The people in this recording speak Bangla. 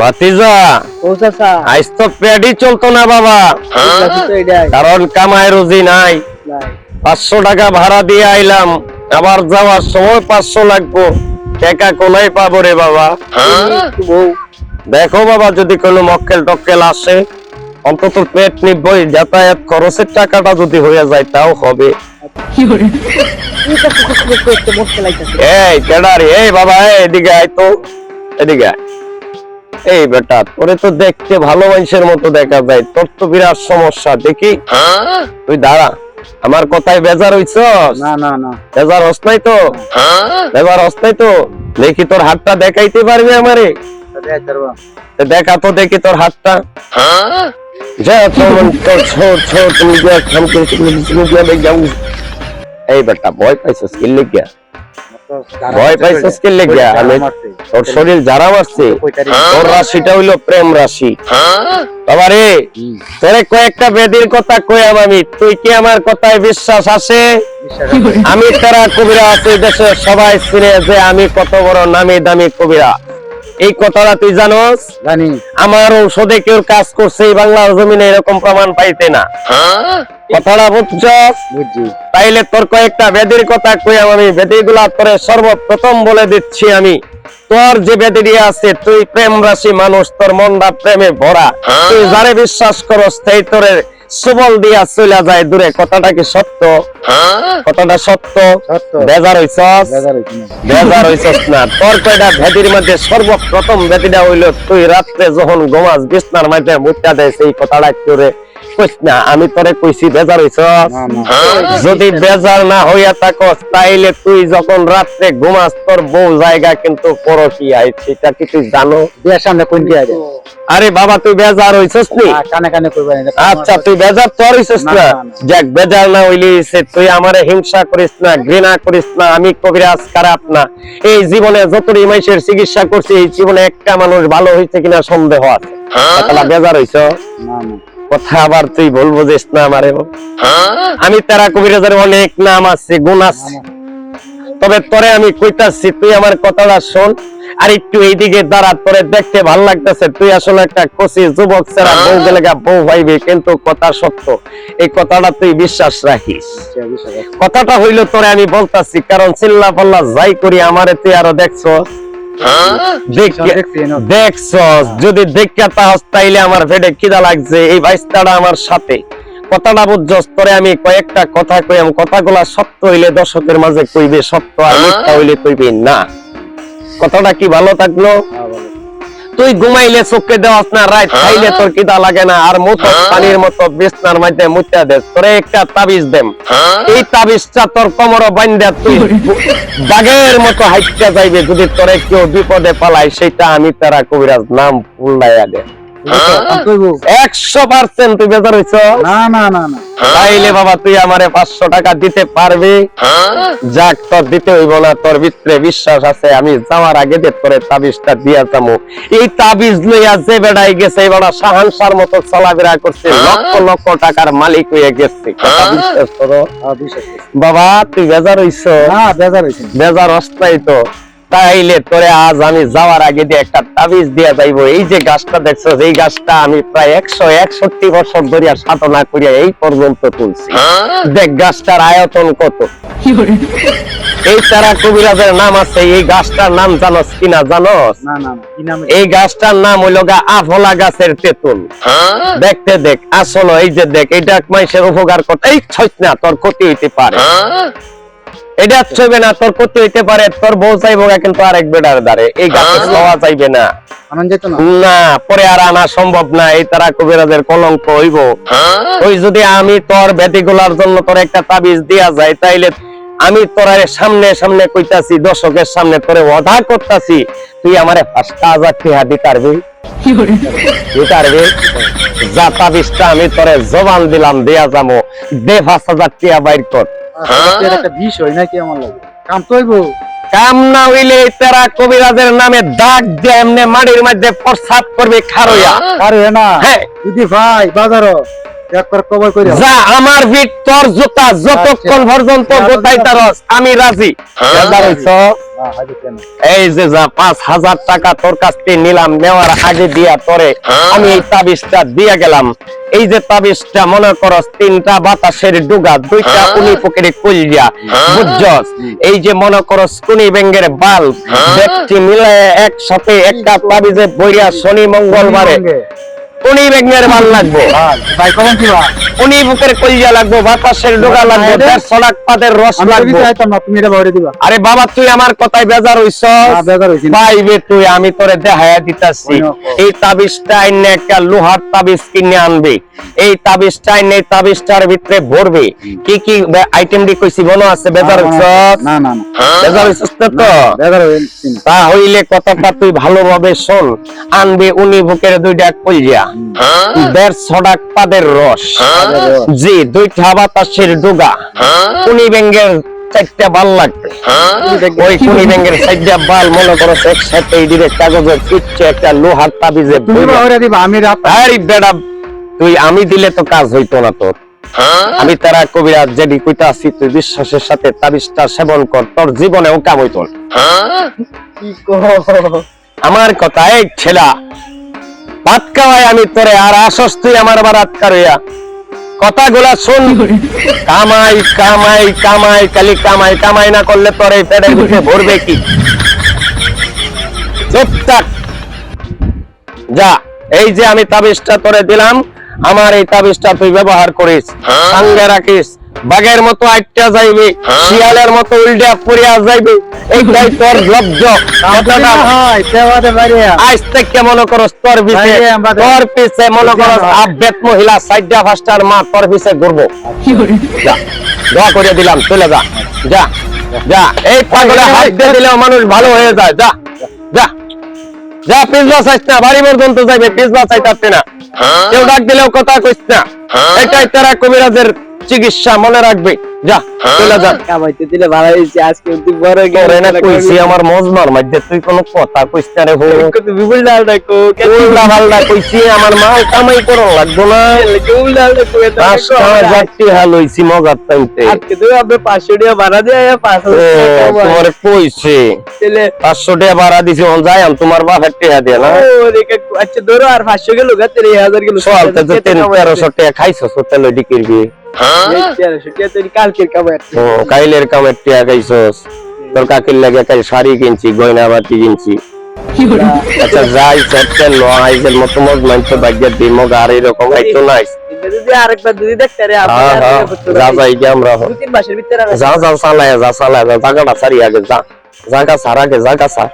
ভাতিজা ও চাচা আজ তো পেডি চলতো না বাবা, কারণ কামাই রুজি নাই। 500 টাকা ভাড়া দিয়ে আইলাম, আবার যাওয়ার সময় 500 লাগবো, টাকা কোনায় পাবো রে বাবা। দেখো বাবা, যদি কোনো মক্কেল টক্কেল আসে অন্তত পেট নিবই, যাতায়াত খরচের টাকাটা যদি হয়ে যায় তাও হবে। এই কেডারি, এই বাবা, এদিকে আয় তো, এদিকে আয়। এই বেটা, তোরে তো দেখতে ভালো মানুষের মতো দেখা যায়, তোর তো বিরাট সমস্যা দেখি। তুই দাঁড়া, আমার কথায় বেজার হইছস? না না না, বেজার হস নাই তো? বেজার হস নাই তো? দেখি তোর হাতটা দেখাইতে পারবি আমারে? দেখা তো দেখি তোর হাতটা। যা তোর ছোট ছোট তুমি যা কাম করছিস, তুমি যাও। এই বেটা, ভয় পাইছস কি লিগা? ভয় পাইছস কি লিগা? আমি তোর শরীর যারা মারছে, তোর রাশিটা হইলো প্রেম রাশি। বাবা রে, তোরে কয়েকটা বেদির কথা কইয়াম আমি, তুই কি আমার কথায় বিশ্বাস আছে? আমি তারা কবিরা আছে দেশে সবাই চিনে যে আমি কত বড় নামি দামি কবিরা। এই কথাটা তুই জানোস? জানি। আমার ঔষধে কেউ কাজ করছে এই বাংলার জমিনে, এরকম প্রমাণ পাইতে না। কথাটা বুঝছস? বুঝছি। তাইলে তোর কয়েকটা বেদির কথা কইয়াম আমি, বেদিগুলা তোরে সর্বপ্রথম বলে দিচ্ছি আমি। তোর যে বেদি আছে, তুই প্রেম রাশি মানুষ, তোর মনটা প্রেমে ভরা, তুই যারে বিশ্বাস করস সেই তোরে সুবল দিয়া চলে যায় দূরে। কথাটা কি সত্য? কথাটা সত্য? বেজার হইছস? বেজার হইছস না? তোর কয়টা ভেদির মধ্যে সর্বপ্রথম ভেদিটা হইলো, তুই রাত্রে যখন ঘুমাস বিছনার মধ্যে মুখটা দেয়, সেই কথাটা করে কইস না। আমি তোরে কইছি বেজার হইছস? যদি বেজার না হইয়া থাকস, তাইলে তুই যখন রাত্রে ঘুমাস তোর বউ জায়গা কিন্তু পরকীয়া, সেটা কি তুই জানো? বিয়ের সামনে কোন কি আছে? আরে বাবা, তুই বেজার হইছস নি? কানে কানে কইবা না। আচ্ছা, তুই বেজার তোর হইছস না? যাক, বেজার না হইলি তুই আমারে হিংসা করিস না, ঘৃণা করিস না। আমি কবিরাজ খারাপ না। এই জীবনে যতই মানুষের চিকিৎসা করছি, এই জীবনে একটা মানুষ ভালো হইছে কিনা সন্দেহ আছে। তাহলে বেজার হইছ? না না, কথা আবার তুই ভুল বুঝিস না আমারে। আমি তারা কবিরাজের অনেক নাম আছে, গুণ আছে, তবে তোরে আমি কইতাছি, তুই আমার কথাটা শোন। আর একটু এইদিকে দাঁড়া, তোরে দেখতে ভালো লাগতেছে, তুই আসলে একটা কচি যুবক ছেড়া, বউ গেলে বউ পাইবি, কিন্তু কথা সত্য, এই কথাটা তুই বিশ্বাস রাখিস। কথাটা হইলো তোরে আমি বলতাছি, কারণ চিল্লা পাল্লা যাই করি আমারে তুই আরো দেখছস। দেখছস, যদি দেখা তাহস তাইলে আমার পেটে খিদা লাগছে, এই বাইস্তাটা আমার সাথে। কথাটা বুঝছস? তোরে আমি কয়েকটা কথা কইম, কথাগুলা সত্য হইলে দর্শকের মাঝে কইবে সত্য, আর মিথ্যা হইলে কইবি না। কথাটা কি ভালো থাকলো? তুই ঘুমাইলে চোখে দেওয়াস না, রাত খাইলে তোর খিদা লাগে না, আর মুখ পানির মতো বিছনার মধ্যে মুইতা দেস। তোরে একটা তাবিজ দেম, এই তাবিজটা তোর কোমরে বাঁধা তুই বাঘের মতো হাইটটা যাইবে। যদি তোরে কেউ বিপদে পালায়, সেটা আমি তারা কবিরাজ নাম ফুলাইয়া দে। 100% তুই বেজার হইছ? না না না না। তাইলে বাবা, তুই আমারে 500 টাকা দিতে পারবি? যাক, তোর দিতে হইব না, তোর ভিতরে বিশ্বাস আছে। আমি যাওয়ার আগে যে তোরে তাবিজটা দিয়া যাবো। এই তাবিজ লইয়া যে বেড়াই গেছে, এই বেড়া শাহানশার মতো চলাফেরা করছে, লক্ষ লক্ষ টাকার মালিক হয়ে গেছে। কথা বিশ্বাস করো? বাবা, তুই বেজার হইছ? না, বেজার হইছি। বেজার অস্থায়ী তো? তাইলে তোরে আজ আমি যাওয়ার আগে দিয়ে একটা তাবিজ দিয়া যাইবো। এই যে গাছটা দেখছো, এই গাছটা আমি প্রায় 161 বছর ধরে সাধনা করিয়া এই পর্যন্ত তুলছি। দেখ গাছটার আয়তন কত। এই তারা কবিরাজের নাম আছে, এই গাছটার নাম জানোস কিনা? জানোস? না না, কি নাম? এই গাছটার নাম হইল আফলা গাছের তেঁতুল। দেখতে দেখ, আসলে এই যে দেখ, এটা মানুষের উপকার করতে, এই ছইস না, তোর ক্ষতি হইতে পারে। এটা চলবে না, তোর ক্ষতি হইতে পারে, তোর বউ চাইবো কিন্তু আরেক বেটার দ্বারে। এই গাছে খাওয়া চাইবে না, না পরে আর আনা সম্ভব না। এই তারা কবিরাজের কলঙ্ক হইব। ওই যদি আমি তোর ব্যতিগুলার জন্য তোর একটা তাবিজ দিয়া যায়, তাইলে আমি তোর সামনে সামনে কইতাছি, দর্শকের সামনে তোরে ওয়াদা করতাছি, তুই আমারে 5,000 টাকা দিতে পারবি? দিতে পারবি? যা তাবিজটা আমি তোরে জবান দিলাম, দিয়া যাবো। দে 5,000 টাকা বাইর কর। একটা বিষয় নাকি আমার লাগে কাম তো হইব। কাম না হইলে তারা কবিরাজের নামে দাগ দিয়ে এমনি মাটির মধ্যে প্রসাদ করবে খারইয়া। আরে না, হ্যাঁ, যদি ভাই বাজারও একবার কবর করে যা আমার ভিট তোর জুতা যতক্ষণ পর্যন্ত গোতাইতারস আমি রাজি বেজার হইছ এই যে যা 5,000 টাকা তোর কাছ থেকে নিলাম নেওয়ার আগে দিয়া তোরে আমি এই তাবিজটা দিয়া গেলাম এই যে তাবিজটা মনে করস 3টা বাতাসের ডুগা 2টা উনি পকেটে কইলিয়া বুঝছস এই যে মনে করস কুনি ব্যাঙ্গের বাল ব্যক্তি মিলে একসাথে একটা তাবিজে বইয়া শনি মঙ্গলবারে উনি ব্যাঙ্গের বাল লাগবে ভাই কখন কি ভাই উনি বুকের কইলিয়া লাগবে বাতাসের ডুগা লাগবে 150 লাখ পাদের রস আমি লাগবে চাইতাম না তুমি এটা ভরে দিবা আরে বাবা তুই আমার কথায় বেজার হইছস না, বেজার হইছি না। পাইবে তুই আমি তোরে দেখায়া দিতাছি এই তাবিজটা এনে একটা লোহার তাবিজ কিনে আনবি এই তাবিজটা এনে তাবিজটার ভিতরে ভরবি কি কি আইটেম দি কইছি মনে আছে বেজার হইছস না না না বেজার হইছস তো বেজার হইছি না তা হইলে কথাটা তুই ভালোভাবে শোন আনবি উনি বুকের 2টা কইলিয়া 150 লাখ পাদের রস জি 2টা বাতাসের ডুগা উনি ব্যাঙ্গের 4টা বাল লাগবে ওই কুনি ব্যাঙ্গের 4টা বাল মনে করো একসাথে দিলে কাগজের ফিটছে একটা লোহার তাবিজে তুমি ভরে দিবা আমি রাত আরে বেটা তুই আমি দিলে তো কাজ হইতো না তোর আমি তারা কবিরাজ যেদি কইতা আছি তুই বিশ্বাসের সাথে তাবিজটা সেবন কর তোর জীবনেও কাম হইতো না কি কহ আমার কথা এই ছেলা ভাত খাওয়াই আমি তোরে আর আসস তুই আমার বারাত কারইয়া কথাগুলা শুন কামাই কামাই কামাই খালি কামাই কামাই না করলে তোর এই পেটের ভিতরে ভরবে কি চুপ থাক যা এই যে আমি তাবিজটা তোরে দিলাম আমার এই তাবিজটা তুই ব্যবহার করিস সঙ্গে রাখিস বাঘের মতো আটটা যাইবে শিয়ালের মতো উল্টা পড়িয়া যাইবে এইটাই তোর লব্জ কথাটা হয় দেওয়াতে বাইরে আজ থেকে মনে করস তোর পিছে মনে করস আবেত মহিলা 4টা 5টার মা তোর পিছে ঘুরবো যা দোয়া করে দিলাম চলে যা যা যা এই পাগলে হাত দিয়ে দিলেও মানুষ ভালো হয়ে যায় যা যা যা পিছবা চাইছ না বাড়ি পর্যন্ত যাইবে পিছবা চাইতাছে না কেউ ডাক দিলেও কথা কইস না এটাই তারা কবিরাজের চিকিৎসা মনে রাখবে যা চলে যা কামাইতে দিলে ভালো হইছে আজকে তুই বড় তোরে না কইছি আমার মজমার মধ্যে তুই কোনো কথা কইস না রে হো তুমি বুঝলা ডাকো উল্টা পাল্টা কইছি আমার মাল কামাই করন লাগবো না বুঝলা ডাকো জাতি হাল হইছি মগার টাইমতে আজকে তুই আপনি 500 টাকা ভাড়া দিয়ে 500 তোমার কইছে চলে 500 টাকা ভাড়া দিছি অন যাই আমি তোমার বাপের টাকা দিয়া না ও রেখে আচ্ছা ধরো আর 500 গেল গা 3000 গেল চল তো 1300 টাকা খাইছো হোটেল ওই দিকিরবি কালকের কামাই কাইলের কামের টাকা খাইছস তোর কাকির লাগে কাল শাড়ি কিনছি গয়না বাটি কিনছি আচ্ছা যাই সেটে নয়জের মতো মজ মানতে ভাগ্য দিম আর এরকম আইতো নাই যদি আরেকবার যদি দেখতে রে যা যাই কি আমরা 2-3 মাসের ভিতরে যা যা চালায় যা জায়গাটা সারি আগে যা জায়গা সার আগে জায়গা সার